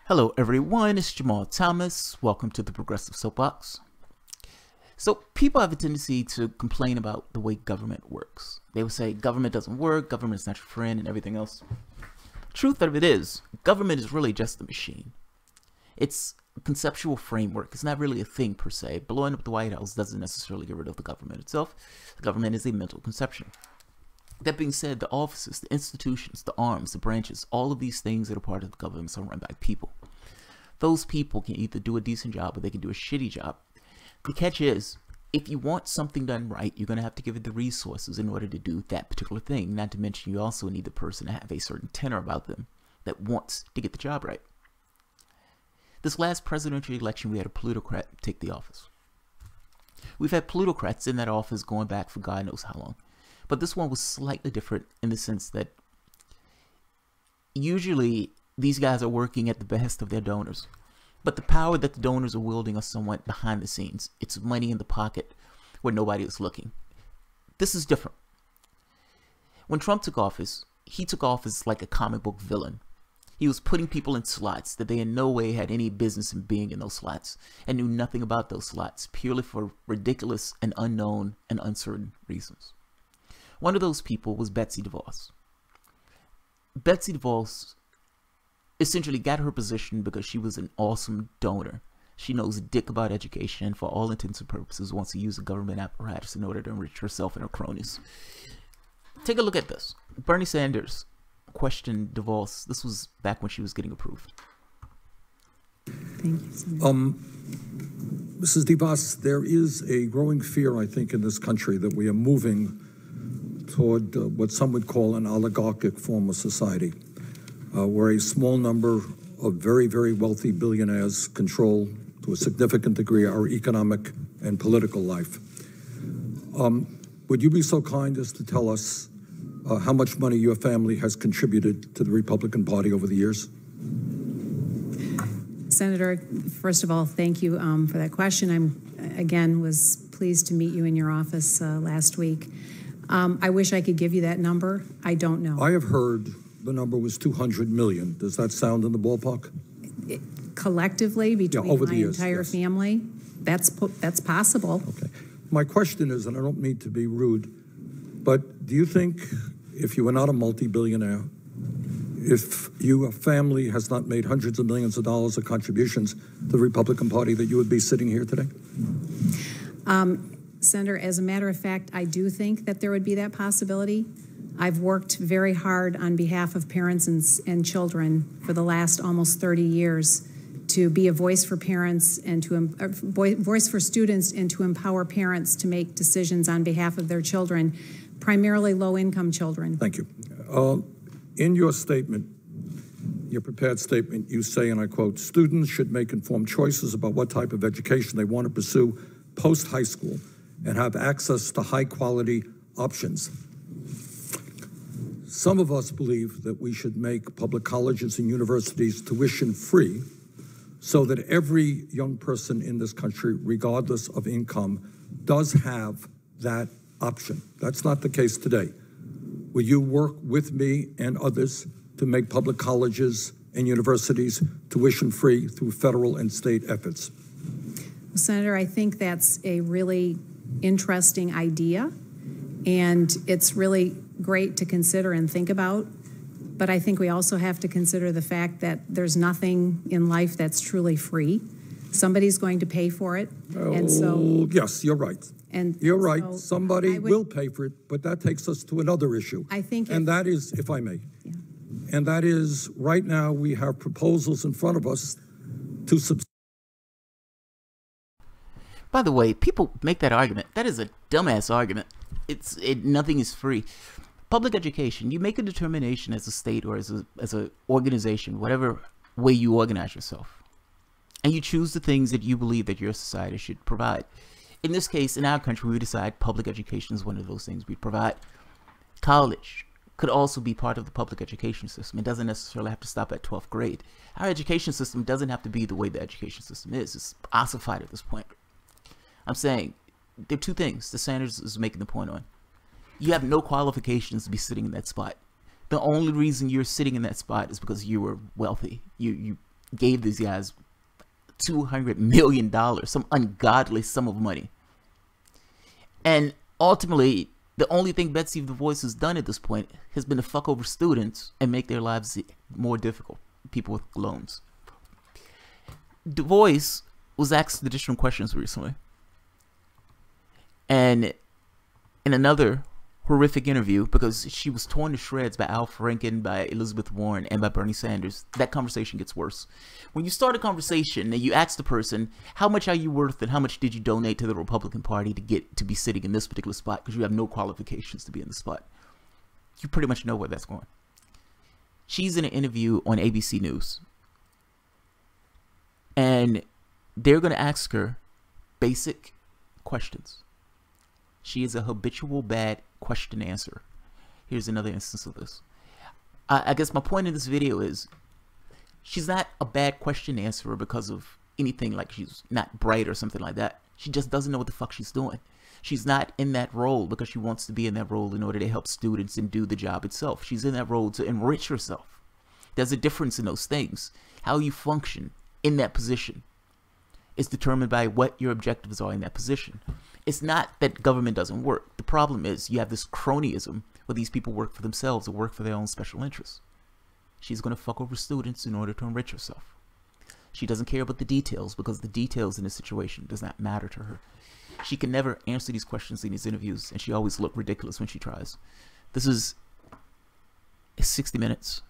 Hello everyone, it's Jamal Thomas. Welcome to the Progressive Soapbox. So people have a tendency to complain about the way government works. They will say government doesn't work, government is not your friend, and everything else. Truth of it is, government is really just a machine. It's a conceptual framework. It's not really a thing per se. Blowing up the White House doesn't necessarily get rid of the government itself. The government is a mental conception. That being said, the offices, the institutions, the arms, the branches, all of these things that are part of the government are run by people. Those people can either do a decent job or they can do a shitty job. The catch is, if you want something done right, you're going to have to give it the resources in order to do that particular thing. Not to mention, you also need the person to have a certain tenor about them that wants to get the job right. This last presidential election, we had a plutocrat take the office. We've had plutocrats in that office going back for God knows how long. But this one was slightly different in the sense that usually these guys are working at the behest of their donors. But the power that the donors are wielding are somewhat behind the scenes. It's money in the pocket where nobody is looking. This is different. When Trump took office, he took office like a comic book villain. He was putting people in slots that they in no way had any business in being in those slots and knew nothing about those slots purely for ridiculous and unknown and uncertain reasons. One of those people was Betsy DeVos. Betsy DeVos essentially got her position because she was an awesome donor. She knows a dick about education and for all intents and purposes wants to use the government apparatus in order to enrich herself and her cronies. Take a look at this. Bernie Sanders questioned DeVos. This was back when she was getting approved. Thank you. Mrs. DeVos, there is a growing fear, I think, in this country that we are moving toward what some would call an oligarchic form of society, where a small number of very, very wealthy billionaires control, to a significant degree, our economic and political life. Would you be so kind as to tell us how much money your family has contributed to the Republican Party over the years? Senator, first of all, thank you for that question. Again, was pleased to meet you in your office last week. I wish I could give you that number. I don't know. I have heard the number was 200 million. Does that sound in the ballpark? Collectively, between over my the years, entire yes. family, that's possible. Okay. My question is, and I don't mean to be rude, but do you think if you were not a multi-billionaire, if your family has not made hundreds of millions of dollars of contributions to the Republican Party, that you would be sitting here today? Senator, as a matter of fact, I do think that there would be that possibility. I've worked very hard on behalf of parents and children for the last almost 30 years to be a voice for parents and to voice for students and to empower parents to make decisions on behalf of their children, primarily low-income children. Thank you. In your statement, your prepared statement, you say, and I quote, students should make informed choices about what type of education they want to pursue post-high school and have access to high-quality options. Some of us believe that we should make public colleges and universities tuition-free so that every young person in this country, regardless of income, does have that option. That's not the case today. Will you work with me and others to make public colleges and universities tuition-free through federal and state efforts? Well, Senator, I think that's a really interesting idea, and it's really great to consider and think about. But I think we also have to consider the fact that there's nothing in life that's truly free. Somebody's going to pay for it. And so, yes, you're right. And you're right. so Somebody will pay for it, but that takes us to another issue. I think, and that is, if I may, yeah. And that is, right now we have proposals in front of us to subsidize. By the way, people make that argument. That is a dumbass argument. Nothing is free. Public education, you make a determination as a state or as a organization, whatever way you organize yourself, and you choose the things that you believe that your society should provide. In this case, in our country, we decide public education is one of those things we provide. College could also be part of the public education system. It doesn't necessarily have to stop at 12th grade. Our education system doesn't have to be the way the education system is. It's ossified at this point. I'm saying there are two things that Sanders is making the point on. You have no qualifications to be sitting in that spot. The only reason you're sitting in that spot is because you were wealthy. You gave these guys $200 million, some ungodly sum of money. And ultimately, the only thing Betsy DeVos has done at this point has been to fuck over students and make their lives more difficult, people with loans. DeVos was asked additional questions recently. And in another horrific interview, because she was torn to shreds by Al Franken, by Elizabeth Warren, and by Bernie Sanders, that conversation gets worse. When you start a conversation and you ask the person, how much are you worth and how much did you donate to the Republican Party to get to be sitting in this particular spot, because you have no qualifications to be in the spot, you pretty much know where that's going. She's in an interview on ABC News, and they're going to ask her basic questions. She is a habitual bad question answer. Here's another instance of this. I guess my point in this video is she's not a bad question answerer because of anything like she's not bright or something like that. She just doesn't know what the fuck she's doing. She's not in that role because she wants to be in that role in order to help students and do the job itself. She's in that role to enrich herself. There's a difference in those things. How you function in that position is determined by what your objectives are in that position. It's not that government doesn't work. The problem is you have this cronyism where these people work for themselves or work for their own special interests. She's going to fuck over students in order to enrich herself. She doesn't care about the details because the details in this situation does not matter to her. She can never answer these questions in these interviews, and she always looks ridiculous when she tries. This is 60 Minutes.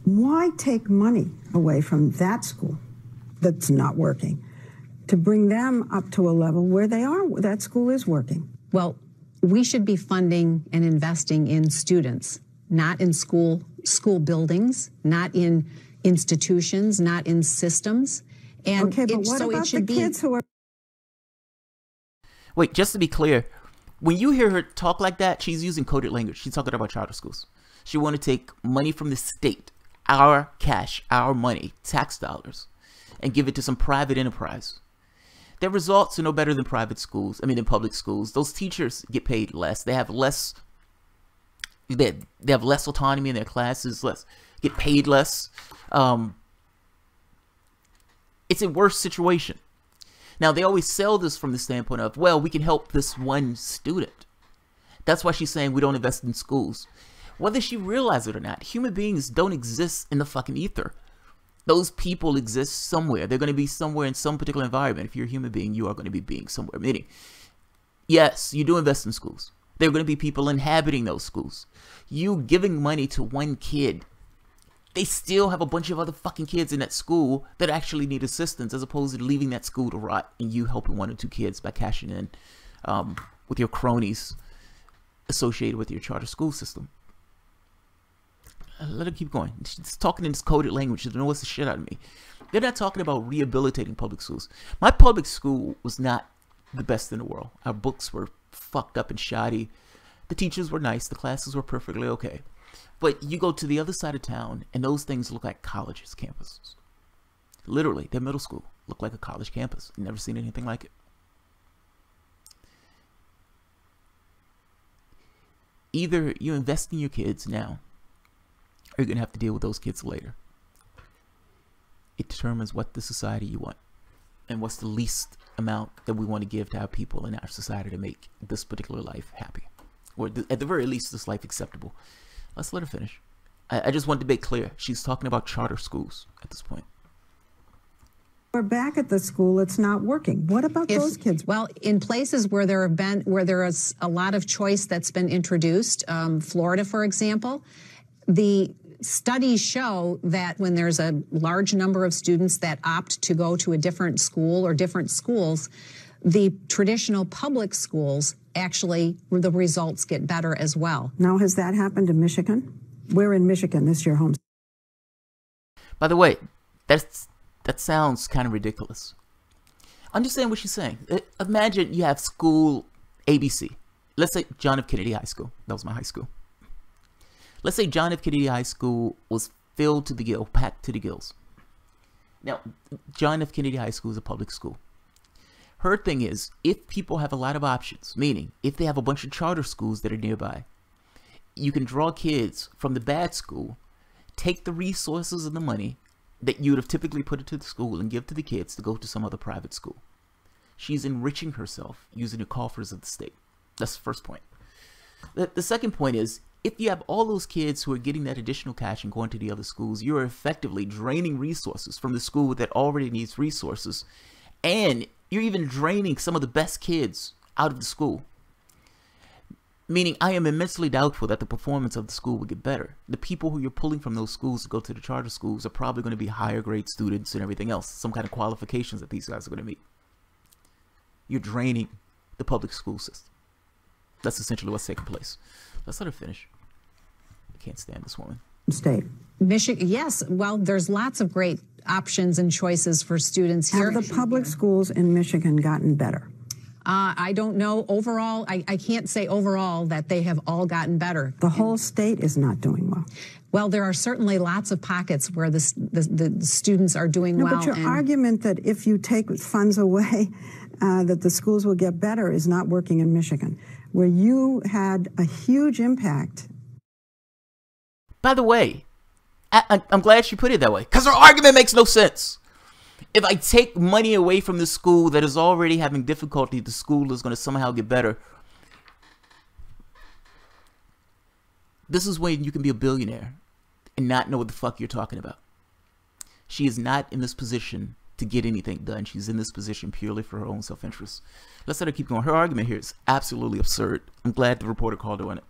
Why take money away from that school that's not working to bring them up to a level where they are, that school is working? Well, we should be funding and investing in students, not in school buildings, not in institutions, not in systems. And okay, but what about the kids who are... Wait, just to be clear, when you hear her talk like that, she's using coded language. She's talking about charter schools. She want to take money from the state, our cash, our money, tax dollars, and give it to some private enterprise. Their results are no better than private schools. I mean, in public schools, those teachers get paid less. They have less. They have less autonomy in their classes. Get paid less. It's a worse situation. Now, they always sell this from the standpoint of, well, we can help this one student. That's why she's saying we don't invest in schools. Whether she realizes it or not, human beings don't exist in the fucking ether. Those people exist somewhere. They're going to be somewhere in some particular environment. If you're a human being, you are going to be being somewhere. Meaning, yes, you do invest in schools. There are going to be people inhabiting those schools. You giving money to one kid, they still have a bunch of other fucking kids in that school that actually need assistance, as opposed to leaving that school to rot and you helping one or two kids by cashing in with your cronies associated with your charter school system. Let her keep going. She's talking in this coded language. She annoys the shit out of me. They're not talking about rehabilitating public schools. My public school was not the best in the world. Our books were fucked up and shoddy. The teachers were nice. The classes were perfectly okay. But you go to the other side of town, and those things look like colleges, campuses. Literally, their middle school looked like a college campus. Never seen anything like it. Either you invest in your kids now, or you're going to have to deal with those kids later. It determines what the society you want and what's the least amount that we want to give to our people in our society to make this particular life happy, or at the very least this life acceptable. Let's let her finish. I just want to make clear, she's talking about charter schools at this point. We're back at the school, it's not working. What about those kids? Well, in places where there is a lot of choice that's been introduced, Florida, for example, the studies show that when there's a large number of students that opt to go to a different school or different schools, the traditional public schools, actually, the results get better as well. Now, has that happened in Michigan? We're in Michigan, this is your home. By the way, that sounds kind of ridiculous. Understand what she's saying. Imagine you have school ABC. Let's say John F. Kennedy High School. That was my high school. Let's say John F. Kennedy High School was filled to the gill, packed to the gills. Now, John F. Kennedy High School is a public school. Her thing is, if people have a lot of options, meaning if they have a bunch of charter schools that are nearby, you can draw kids from the bad school, take the resources and the money, that you would have typically put into the school and give to the kids to go to some other private school. She's enriching herself using the coffers of the state. That's the first point. The second point is, if you have all those kids who are getting that additional cash and going to the other schools, you are effectively draining resources from the school that already needs resources. And you're even draining some of the best kids out of the school. Meaning, I am immensely doubtful that the performance of the school will get better. The people who you're pulling from those schools to go to the charter schools are probably going to be higher grade students and everything else. Some kind of qualifications that these guys are going to meet. You're draining the public school system. That's essentially what's taking place. Let's let her finish. I can't stand this woman. State. Michigan, yes. Well, there's lots of great options and choices for students here. Have the public schools in Michigan gotten better? I don't know. Overall, I can't say overall that they have all gotten better. The whole state is not doing well. Well, there are certainly lots of pockets where the students are doing well. But your argument that if you take funds away, that the schools will get better is not working in Michigan, where you had a huge impact. By the way, I'm glad she put it that way, because her argument makes no sense. If I take money away from the school that is already having difficulty, the school is going to somehow get better. This is when you can be a billionaire and not know what the fuck you're talking about. She is not in this position to get anything done. She's in this position purely for her own self-interest. Let's let her keep going. Her argument here is absolutely absurd. I'm glad the reporter called her on it.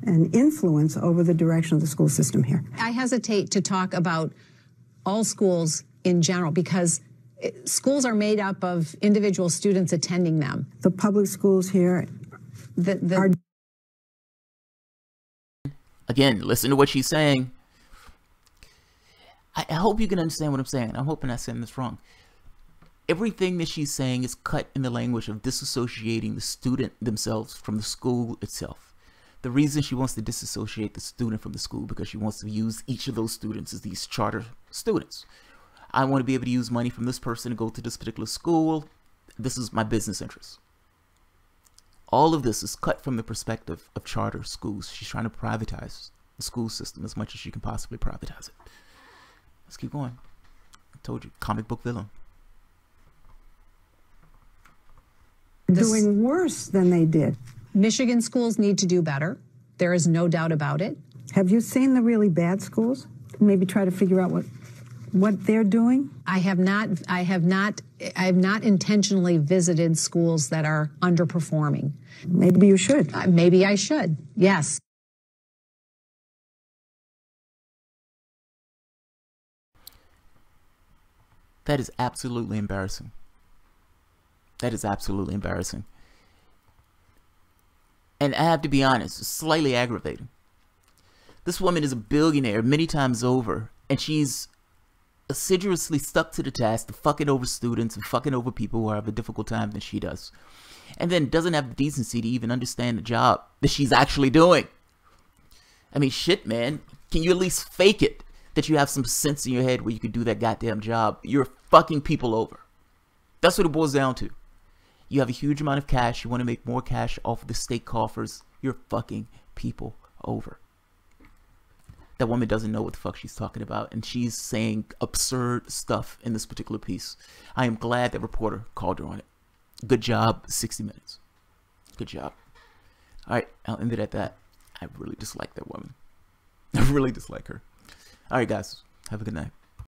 An influence over the direction of the school system here. I hesitate to talk about all schools in general because schools are made up of individual students attending them. The public schools here are... Again, listen to what she's saying. I hope you can understand what I'm saying. I'm hoping I'm saying this wrong. Everything that she's saying is cut in the language of disassociating the student themselves from the school itself. The reason she wants to disassociate the student from the school because she wants to use each of those students as these charter students. I want to be able to use money from this person to go to this particular school. This is my business interest. All of this is cut from the perspective of charter schools. She's trying to privatize the school system as much as she can possibly privatize it. Let's keep going. I told you, comic book villain. Doing worse than they did. Michigan schools need to do better. There is no doubt about it. Have you seen the really bad schools? Maybe try to figure out what they're doing? I have not intentionally visited schools that are underperforming. Maybe you should. Maybe I should. Yes. That is absolutely embarrassing. That is absolutely embarrassing. And I have to be honest, it's slightly aggravating. This woman is a billionaire many times over, and she's assiduously stuck to the task of fucking over students and fucking over people who have a difficult time than she does. And then doesn't have the decency to even understand the job that she's actually doing. I mean, shit, man. Can you at least fake it that you have some sense in your head where you can do that goddamn job? You're fucking people over. That's what it boils down to. You have a huge amount of cash. You want to make more cash off of the state coffers. You're fucking people over. That woman doesn't know what the fuck she's talking about, and she's saying absurd stuff in this particular piece. I am glad that reporter called her on it. Good job, 60 Minutes. Good job. All right, I'll end it at that. I really dislike that woman. I really dislike her. All right, guys, have a good night.